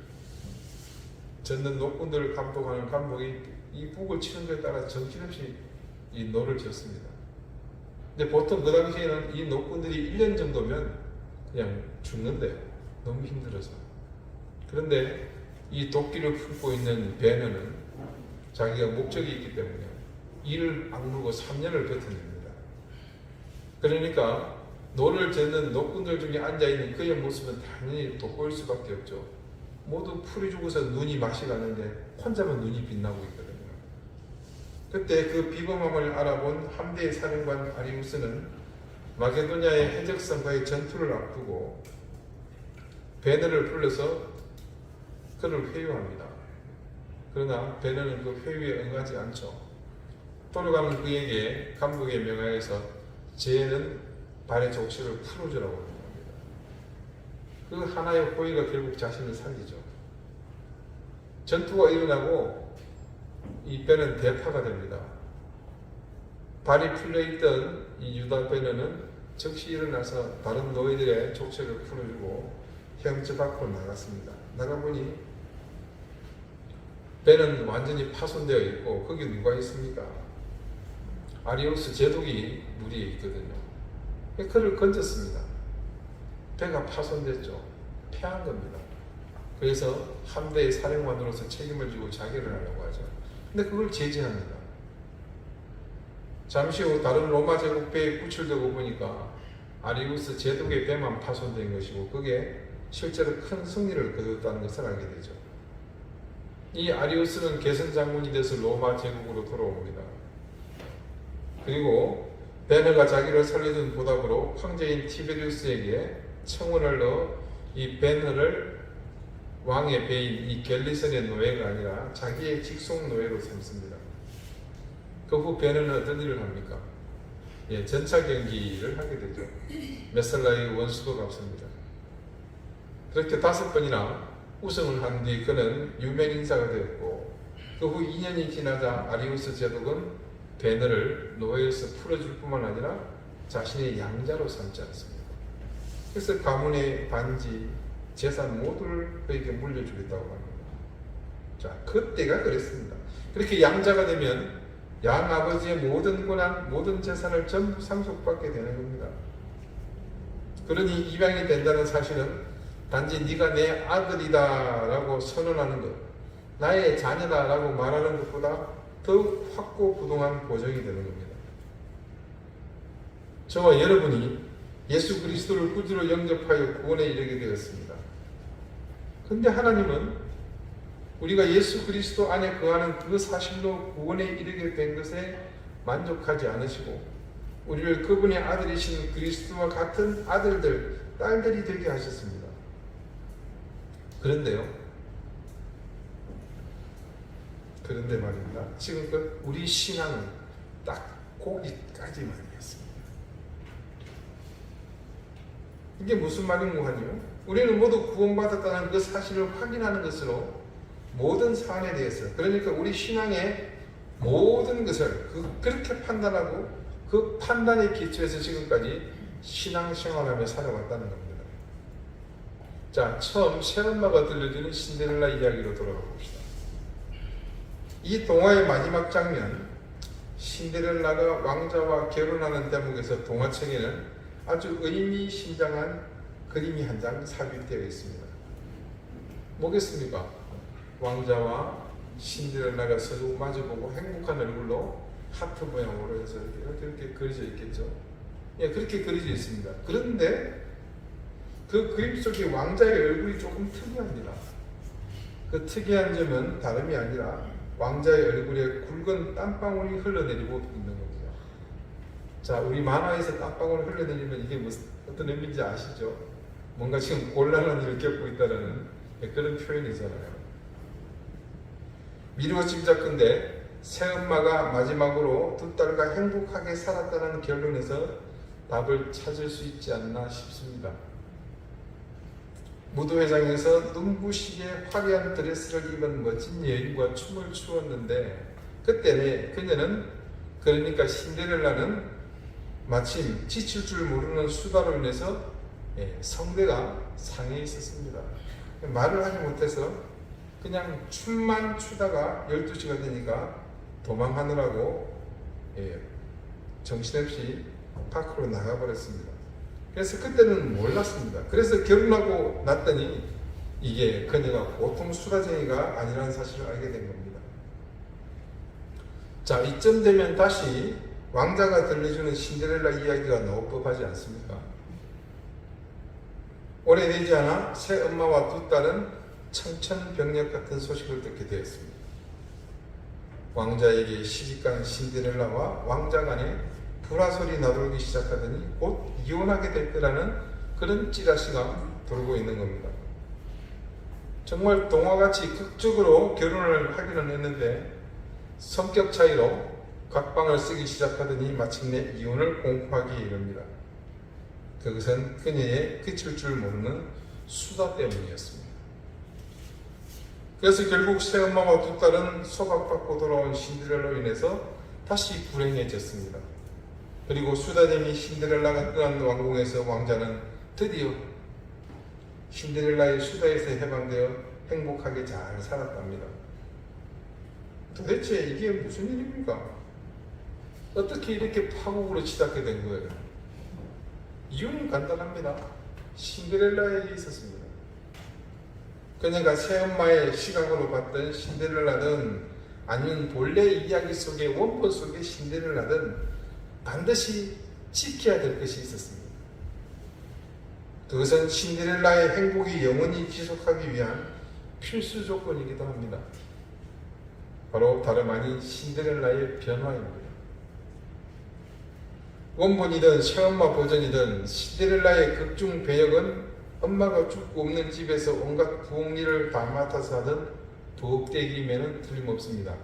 젓는 노꾼들을 감독하는 감독이 이 북을 치는 것에 따라 정신없이 이 노를 젓습니다. 근데 보통 그 당시에는 이 노꾼들이 1년 정도면 그냥 죽는데요. 너무 힘들어서. 그런데 이 도끼를 품고 있는 베너는 자기가 목적이 있기 때문에 이를 악물고 3년을 버텨냅니다. 그러니까 노를 젓는 노꾼들 중에 앉아있는 그의 모습은 당연히 돋보일 수밖에 없죠. 모두 풀이 죽어서 눈이 맛이 가는데 혼자만 눈이 빛나고 있거든요. 그때 그 비범함을 알아본 함대의 사령관 아리우스는 마게도냐의 해적선과의 전투를 앞두고 베너를 불러서 그를 회유합니다. 그러나 베너는 그 회유에 응하지 않죠. 돌아가면 그에게 감독의 명하에서 쟤는 발의 족쇄를 풀어주라고 합니다. 그 하나의 호의가 결국 자신을 살리죠. 전투가 일어나고 이 베는 대파가 됩니다. 발이 풀려있던 이 유다 베너는 즉시 일어나서 다른 노예들의 족쇄를 풀어주고 형제 밖으로 나갔습니다. 나가보니 배는 완전히 파손되어 있고 거기 누가 있습니까? 아리우스 제독이 무리에 있거든요. 그를 건졌습니다. 배가 파손됐죠. 패한 겁니다. 그래서 함대의 사령관으로서 책임을 지고 자결을 하려고 하죠. 근데 그걸 제지합니다. 잠시 후 다른 로마 제국 배에 구출되고 보니까 아리우스 제독의 배만 파손된 것이고 그게 실제로 큰 승리를 거뒀다는 것을 알게 되죠. 이 아리우스는 개선 장군이 돼서 로마 제국으로 돌아옵니다. 그리고 베너가 자기를 살려준 보답으로 황제인 티베리우스에게 청원을 넣어 이 베너를 왕의 배인 이 갤리선의 노예가 아니라 자기의 직속 노예로 삼습니다. 그 후 베너는 어떤 일을 합니까? 전차 경기를 하게 되죠. 메살라의 원수도 갚습니다. 그렇게 5번이나 우승을 한 뒤 그는 유명 인사가 되었고, 그 후 2년이 지나자 아리우스 제독은 베너를 노예에서 풀어줄 뿐만 아니라 자신의 양자로 삼지 않습니다. 그래서 가문의 반지, 재산 모두를 그에게 물려주겠다고 합니다. 자, 그때가 그랬습니다. 그렇게 양자가 되면 양 아버지의 모든 권한, 모든 재산을 전부 상속받게 되는 겁니다. 그러니 입양이 된다는 사실은 단지 네가 내 아들이다 라고 선언하는 것, 나의 자녀다 라고 말하는 것보다 더욱 확고부동한 보장이 되는 겁니다. 저와 여러분이 예수 그리스도를 구주로 영접하여 구원에 이르게 되었습니다. 그런데 하나님은 우리가 예수 그리스도 안에 거하는 그 사실로 구원에 이르게 된 것에 만족하지 않으시고 우리를 그분의 아들이신 그리스도와 같은 아들들, 딸들이 되게 하셨습니다. 그런데 말입니다. 지금껏 우리 신앙은 딱 거기까지만이었습니다. 이게 무슨 말인고 하니요? 우리는 모두 구원받았다는 그 사실을 확인하는 것으로 모든 사안에 대해서, 그러니까 우리 신앙의 모든 것을 그렇게 판단하고 그 판단에 기초해서 지금까지 신앙생활하며 살아왔다는 겁니다. 자, 처음 새엄마가 들려주는 신데렐라 이야기로 돌아가 봅시다. 이 동화의 마지막 장면, 신데렐라가 왕자와 결혼하는 대목에서 동화책에는 아주 의미심장한 그림이 한 장 삽입되어 있습니다. 뭐겠습니까? 왕자와 신데렐라가 서로 마주보고 행복한 얼굴로 하트 모양으로 해서 이렇게 그려져 있겠죠. 예, 그렇게 그려져 있습니다. 그런데 그 그림 속에 왕자의 얼굴이 조금 특이합니다. 그 특이한 점은 다름이 아니라 왕자의 얼굴에 굵은 땀방울이 흘러내리고 있는 겁니다. 자, 우리 만화에서 땀방울 흘러내리면 이게 어떤 의미인지 아시죠? 뭔가 지금 곤란한 일을 겪고 있다는 그런 표현이잖아요. 미루어 짐작컨대 새엄마가 마지막으로 두 딸과 행복하게 살았다는 결론에서 답을 찾을 수 있지 않나 싶습니다. 무도회장에서 눈부시게 화려한 드레스를 입은 멋진 여인과 춤을 추었는데 그때 그녀는, 그러니까 신데렐라는 마침 지칠 줄 모르는 수다로 인해서 성대가 상해 있었습니다. 말을 하지 못해서 그냥 춤만 추다가 12시가 되니까 도망하느라고 정신없이 밖으로 나가버렸습니다. 그래서 그때는 몰랐습니다. 그래서 결혼하고 났더니 이게 그녀가 보통 수다쟁이가 아니라는 사실을 알게 된 겁니다. 자, 이쯤 되면 다시 왕자가 들려주는 신데렐라 이야기가 나올 법하지 않습니까? 오래되지 않아 새 엄마와 두 딸은 청천벽력 같은 소식을 듣게 되었습니다. 왕자에게 시집간 신데렐라와 왕자 간에 불화설이 나돌기 시작하더니 곧 이혼하게 될 거라는 그런 찌라시가 돌고 있는 겁니다. 정말 동화같이 극적으로 결혼을 하기는 했는데 성격 차이로 각방을 쓰기 시작하더니 마침내 이혼을 공포하기에 이릅니다. 그것은 그녀의 그칠 줄 모르는 수다 때문이었습니다. 그래서 결국 새엄마와 두 딸은 소박받고 돌아온 신데렐라로 인해서 다시 불행해졌습니다. 그리고 수다쟁이 신데렐라가 떠난 왕궁에서 왕자는 드디어 신데렐라의 수다에서 해방되어 행복하게 잘 살았답니다. 도대체 이게 무슨 일입니까? 어떻게 이렇게 파국으로 치닫게 된 거예요? 이유는 간단합니다. 신데렐라에게 있었습니다. 그녀가 새엄마의 시각으로 봤던 신데렐라든 아니면 본래 이야기 속의 원본 속의 신데렐라든 반드시 지켜야 될 것이 있었습니다. 그것은 신데렐라의 행복이 영원히 지속하기 위한 필수 조건이기도 합니다. 바로 다름 아닌 신데렐라의 변화입니다. 원본이든 새엄마 버전이든 신데렐라의 극중 배역은 엄마가 죽고 없는 집에서 온갖 부엌일을 다 맡아서 하던 부엌대기임에는 틀림없습니다.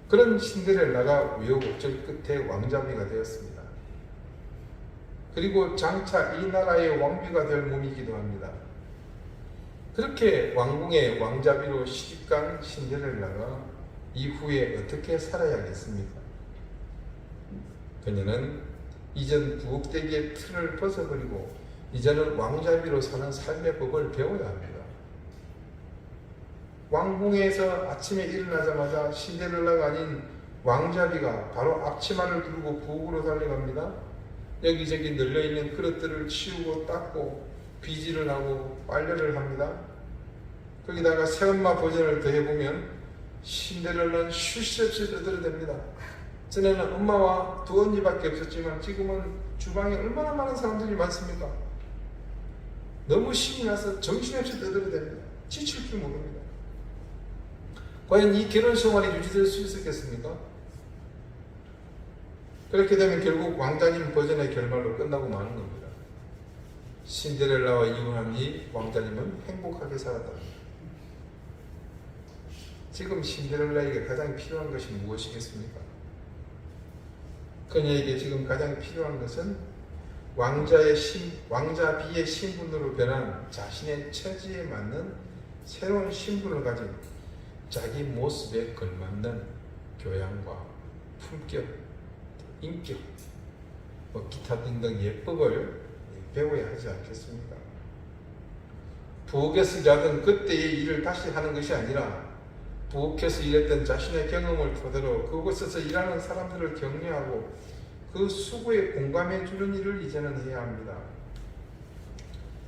그런 신데렐라가 우여곡절 끝에 왕자비가 되었습니다. 그리고 장차 이 나라의 왕비가 될 몸이기도 합니다. 그렇게 왕궁의 왕자비로 시집간 신데렐라가 이후에 어떻게 살아야겠습니까? 그녀는 이전 부엌대기의 틀을 벗어버리고 이제는 왕자비로 사는 삶의 법을 배워야 합니다. 왕궁에서 아침에 일어나자마자 신데렐라가 아닌 왕자비가 바로 앞치마를 두르고 부엌으로 달려갑니다. 여기저기 널려있는 그릇들을 치우고 닦고 비질을 하고 빨래를 합니다. 거기다가 새엄마 버전을 더해보면 신데렐라는 쉴 새 없이 떠들어댑니다. 전에는 엄마와 두 언니밖에 없었지만 지금은 주방에 얼마나 많은 사람들이 많습니까? 너무 신이 나서 정신없이 떠들어댑니다. 지칠 줄 모릅니다. 과연 이 결혼 생활이 유지될 수 있었겠습니까? 그렇게 되면 결국 왕자님 버전의 결말로 끝나고 마는 겁니다. 신데렐라와 이혼한 이 왕자님은 행복하게 살았답니다. 지금 신데렐라에게 가장 필요한 것이 무엇이겠습니까? 그녀에게 지금 가장 필요한 것은 왕자비의 신분으로 변한 자신의 처지에 맞는 새로운 신분을 가진 자기 모습에 걸맞는 교양과 품격, 인격, 기타 등등 예법을 배워야 하지 않겠습니까? 부엌에서 일하던 그때의 일을 다시 하는 것이 아니라 부엌에서 일했던 자신의 경험을 토대로 그곳에서 일하는 사람들을 격려하고 그 수고에 공감해 주는 일을 이제는 해야 합니다.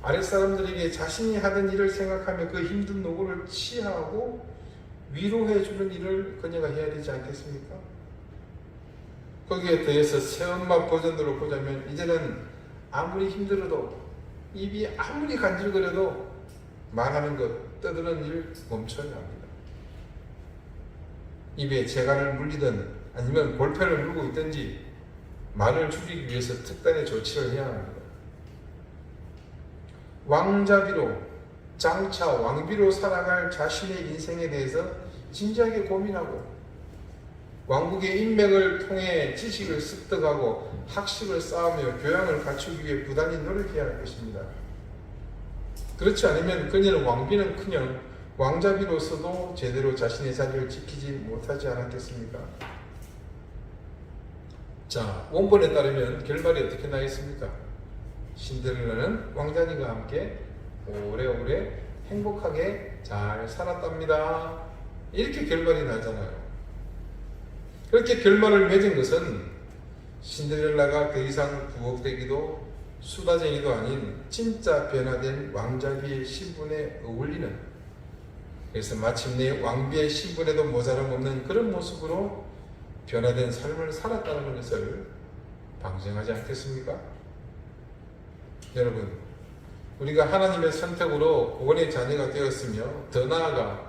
아랫사람들에게 자신이 하던 일을 생각하며 그 힘든 노고를 치하하고 위로해 주는 일을 그녀가 해야 되지 않겠습니까? 거기에 더해서 새엄마 버전으로 보자면 이제는 아무리 힘들어도 입이 아무리 간질거려도 말하는 것, 떠드는 일 멈춰야 합니다. 입에 재갈을 물리든 아니면 볼펜을 물고 있든지 말을 줄이기 위해서 특단의 조치를 해야 합니다. 왕자비로, 장차 왕비로 살아갈 자신의 인생에 대해서 진지하게 고민하고 왕국의 인맥을 통해 지식을 습득하고 학식을 쌓으며 교양을 갖추기 위해 부단히 노력해야 할 것입니다. 그렇지 않으면 그녀는 왕비는커녕 왕자비로서도 제대로 자신의 자리를 지키지 못하지 않았겠습니까? 자, 원본에 따르면 결말이 어떻게 나겠습니까? 신데렐라는 왕자님과 함께 오래오래 행복하게 잘 살았답니다. 이렇게 결말이 나잖아요. 그렇게 결말을 맺은 것은 신데렐라가 더 이상 부엌대기도 수다쟁이도 아닌 진짜 변화된 왕자비의 신분에 어울리는, 그래서 마침내 왕비의 신분에도 모자람 없는 그런 모습으로 변화된 삶을 살았다는 것을 방증하지 않겠습니까? 여러분, 우리가 하나님의 선택으로 구원의 자녀가 되었으며 더 나아가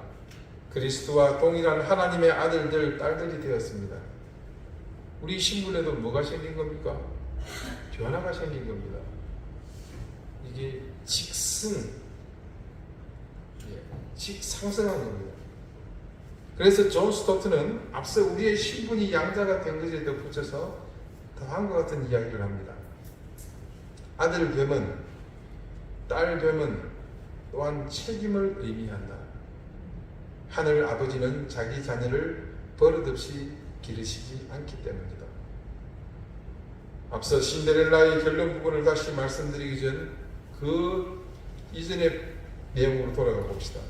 그리스도와 동일한 하나님의 아들들, 딸들이 되었습니다. 우리 신분에도 뭐가 생긴 겁니까? 변화가 생긴 겁니다. 이게 직상승한 겁니다. 그래서 존 스토트는 앞서 우리의 신분이 양자가 된 것에 덧붙여서 다음과 같은 이야기를 합니다. 아들 됨은, 딸 됨은 또한 책임을 의미한다. 하늘 아버지는 자기 자녀를 버릇없이 기르시지 않기 때문이다. 앞서 신데렐라의 결론 부분을 다시 말씀드리기 전 그 이전의 내용으로 돌아가 봅시다.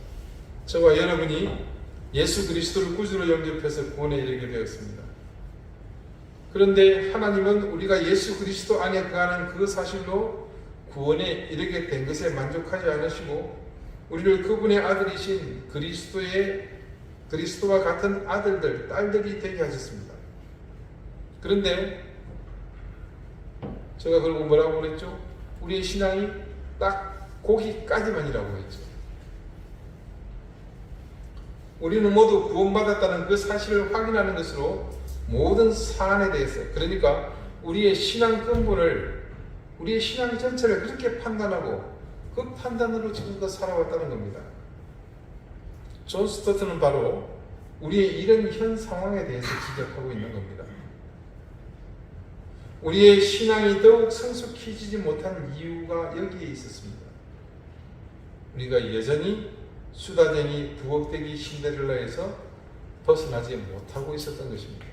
저와 여러분이 예수 그리스도를 구주로 영접해서 구원에 이르게 되었습니다. 그런데 하나님은 우리가 예수 그리스도 안에 거하는 그 사실로 구원에 이르게 된 것에 만족하지 않으시고 우리를 그분의 아들이신 그리스도와 같은 아들들, 딸들이 되게 하셨습니다. 그런데 제가 그러고 뭐라고 그랬죠? 우리의 신앙이 딱 거기까지만이라고 했죠. 우리는 모두 구원받았다는 그 사실을 확인하는 것으로 모든 사안에 대해서, 그러니까 우리의 신앙 근본을, 우리의 신앙 전체를 그렇게 판단하고 그 판단으로 지금껏 살아왔다는 겁니다. 존 스토트는 바로 우리의 이런 현 상황에 대해서 지적하고 있는 겁니다. 우리의 신앙이 더욱 성숙해지지 못한 이유가 여기에 있었습니다. 우리가 여전히 수다쟁이 부엌대기 신데렐라에서 벗어나지 못하고 있었던 것입니다.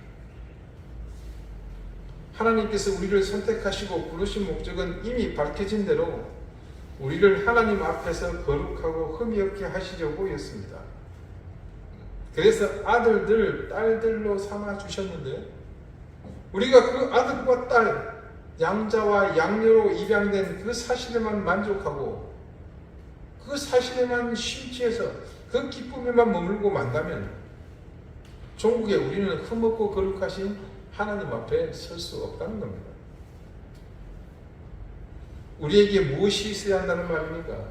하나님께서 우리를 선택하시고 부르신 목적은 이미 밝혀진 대로 우리를 하나님 앞에서 거룩하고 흠이 없게 하시려고였습니다. 그래서 아들들, 딸들로 삼아 주셨는데 우리가 그 아들과 딸, 양자와 양녀로 입양된 그 사실에만 만족하고 그 사실에만 심취해서 그 기쁨에만 머물고 만다면 종국에 우리는 흠없고 거룩하신 하나님 앞에 설 수 없다는 겁니다. 우리에게 무엇이 있어야 한다는 말입니까?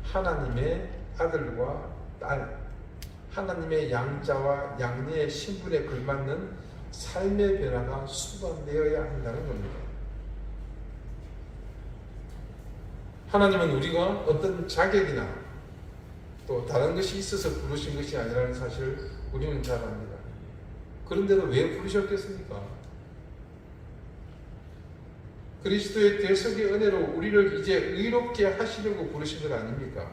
하나님의 아들과 딸, 하나님의 양자와 양녀의 신분에 걸맞는 삶의 변화가 수반되어야 한다는 겁니다. 하나님은 우리가 어떤 자격이나 또 다른 것이 있어서 부르신 것이 아니라는 사실을 우리는 잘 압니다. 그런데도 왜 부르셨겠습니까? 그리스도의 대속의 은혜로 우리를 이제 의롭게 하시려고 부르신 것 아닙니까?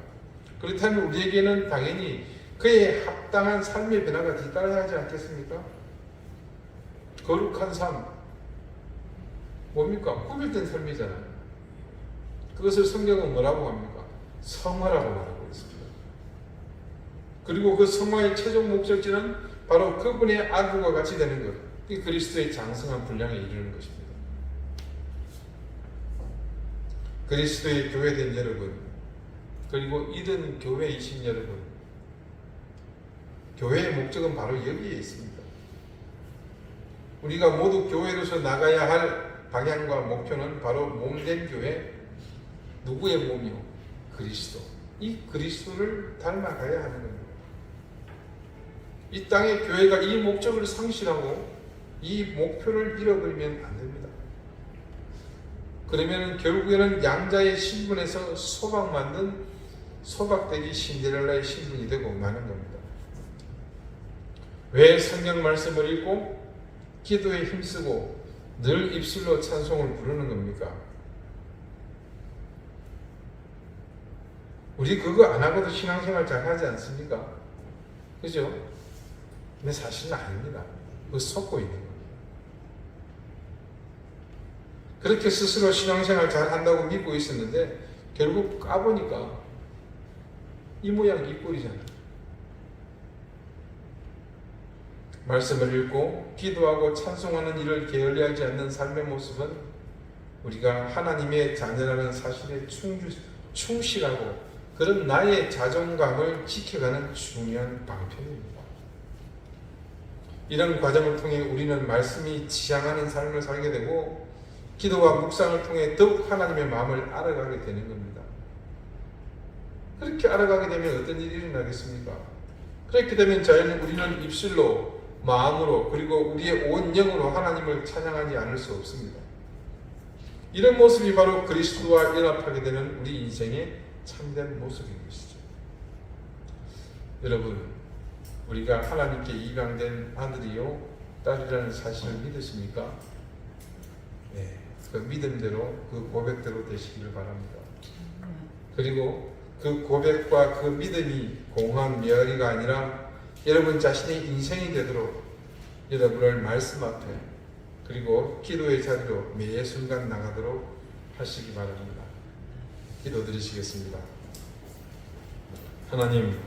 그렇다면 우리에게는 당연히 그에 합당한 삶의 변화가 뒤따라야 하지 않겠습니까? 거룩한 삶, 뭡니까? 구별된 삶이잖아요. 그것을 성경은 뭐라고 합니까? 성화라고 말하고 있습니다. 그리고 그 성화의 최종 목적지는 바로 그분의 아들과 같이 되는 것, 이 그리스도의 장성한 분량에 이르는 것입니다. 그리스도의 교회된 여러분, 그리고 이른 교회이신 여러분, 교회의 목적은 바로 여기에 있습니다. 우리가 모두 교회로서 나가야 할 방향과 목표는 바로 몸된 교회, 누구의 몸이요? 그리스도. 이 그리스도를 닮아가야 하는 겁니다. 이 땅의 교회가 이 목적을 상실하고 이 목표를 잃어버리면 안 됩니다. 그러면 결국에는 양자의 신분에서 소박 만든 소박되기 신데렐라의 신분이 되고 마는 겁니다. 왜 성경 말씀을 읽고 기도에 힘쓰고 늘 입술로 찬송을 부르는 겁니까? 우리 그거 안 하고도 신앙생활 잘 하지 않습니까? 그죠? 근데 사실은 아닙니다. 그거 속고 있는 겁니다. 그렇게 스스로 신앙생활 잘 한다고 믿고 있었는데 결국 까보니까 이 모양 이 꼴이잖아요. 말씀을 읽고 기도하고 찬송하는 일을 게을리하지 않는 삶의 모습은 우리가 하나님의 자녀라는 사실에 충실하고 그런 나의 자존감을 지켜가는 중요한 방편입니다. 이런 과정을 통해 우리는 말씀이 지향하는 삶을 살게 되고 기도와 묵상을 통해 더욱 하나님의 마음을 알아가게 되는 겁니다. 그렇게 알아가게 되면 어떤 일이 일어나겠습니까? 그렇게 되면 자연히 우리는 입술로, 마음으로, 그리고 우리의 온 영으로 하나님을 찬양하지 않을 수 없습니다. 이런 모습이 바로 그리스도와 연합하게 되는 우리 인생의 참된 모습인 것이죠. 여러분, 우리가 하나님께 입양된 아들이요 딸이라는 사실을 믿으십니까? 네, 그 믿음대로 그 고백대로 되시기를 바랍니다. 그리고 그 고백과 그 믿음이 공허한 메아리가 아니라 여러분 자신의 인생이 되도록 여러분을 말씀 앞에 그리고 기도의 자리로 매 순간 나가도록 하시기 바랍니다. 기도드리시겠습니다. 하나님,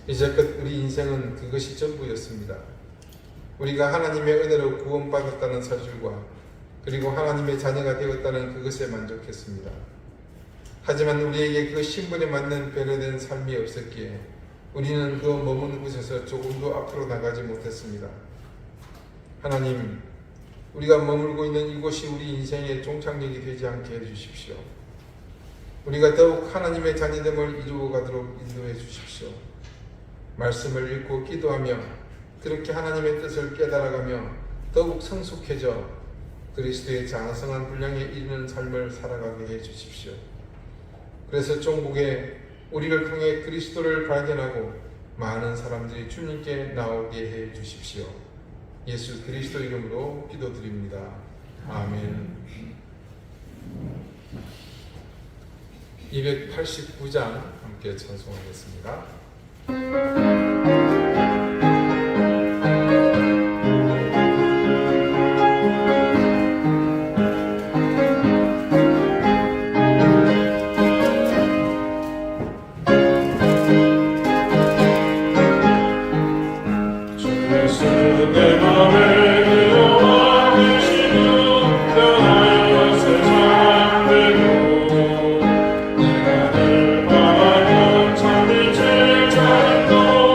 이제껏 우리 인생은 그것이 전부였습니다. 우리가 하나님의 은혜로 구원받았다는 사실과 그리고 하나님의 자녀가 되었다는 그것에 만족했습니다. 하지만 우리에게 그 신분에 맞는 변화된 삶이 없었기에 우리는 그 머무는 곳에서 조금도 앞으로 나가지 못했습니다. 하나님, 우리가 머물고 있는 이곳이 우리 인생의 종착역이 되지 않게 해주십시오. 우리가 더욱 하나님의 자녀됨을 이루어가도록 인도해 주십시오. 말씀을 읽고 기도하며 그렇게 하나님의 뜻을 깨달아가며 더욱 성숙해져 그리스도의 장성한 분량에 이르는 삶을 살아가게 해 주십시오. 그래서 종국에 우리를 통해 그리스도를 발견하고 많은 사람들이 주님께 나오게 해 주십시오. 예수 그리스도 이름으로 기도드립니다. 아멘. 289장 함께 찬송하겠습니다. 내가 늘 바라던 참된 제자인 너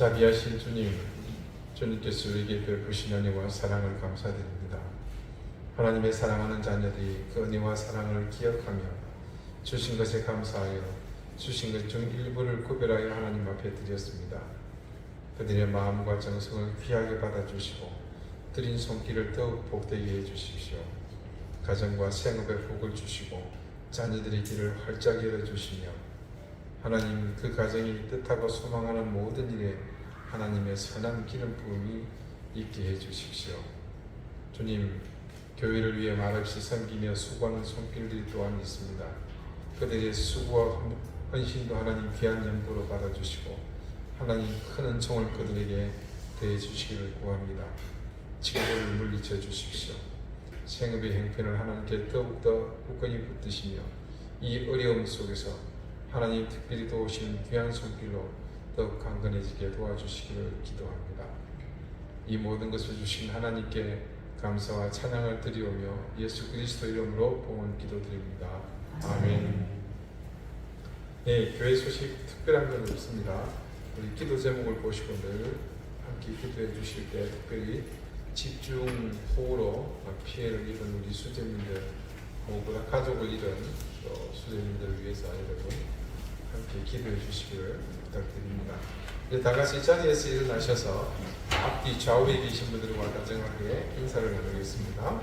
자비하신 주님, 주님께서 우리에게 베푸신 은혜와 사랑을 감사드립니다. 하나님의 사랑하는 자녀들이 그 은혜와 사랑을 기억하며 주신 것에 감사하여 주신 것 중 일부를 구별하여 하나님 앞에 드렸습니다. 그들의 마음과 정성을 귀하게 받아주시고 드린 손길을 더욱 복되게 해주십시오. 가정과 생업에 복을 주시고 자녀들의 길을 활짝 열어주시며 하나님 그 가정이 뜻하고 소망하는 모든 일에 하나님의 선한 기름 부음이 있게 해주십시오. 주님, 교회를 위해 말없이 섬기며 수고하는 손길들이 또한 있습니다. 그들의 수고와 헌신도 하나님 귀한 연보로 받아주시고 하나님 큰 은총을 그들에게 대해주시기를 구합니다. 직업을 물리쳐 주십시오. 생업의 형편을 하나님께 더욱더 굳건히 붙드시며 이 어려움 속에서 하나님 특별히 도우시는 귀한 손길로 더욱 강건해지게 도와주시기를 기도합니다. 이 모든 것을 주신 하나님께 감사와 찬양을 드리오며 예수 그리스도 이름으로 봉헌 기도드립니다. 아멘. 네, 교회 소식 특별한 건 없습니다. 우리 기도 제목을 보시고 늘 함께 기도해 주실 때 특별히 집중 호우로 피해를 입은 우리 수재민들, 무엇보다 가족을 잃은 수재민들을 위해서 여러분 함께 기도해 주시기를 부탁드립니다. 이제 다 같이 자리에서 일어나셔서 앞뒤 좌우에 계신 분들과 다정하게 인사를 나누겠습니다.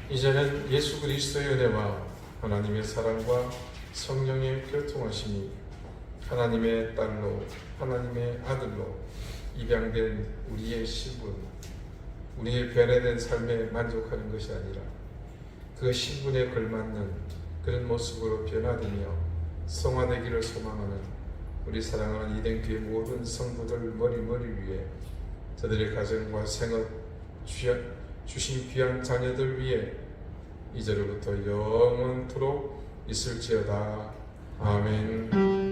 이제는 예수 그리스도의 은혜와 하나님의 사랑과 성령의 교통하심이 하나님의 딸로 하나님의 아들로 입양된 우리의 신분, 우리의 변화된 삶에 만족하는 것이 아니라 그 신분에 걸맞는 그런 모습으로 변화되며 성화되기를 소망하는 우리 사랑하는 이den교회 모든 성도들 머리 위에 저들의 가정과 생업, 주신 귀한 자녀들 위에 이제로부터 영원토록 있을지어다. 아멘.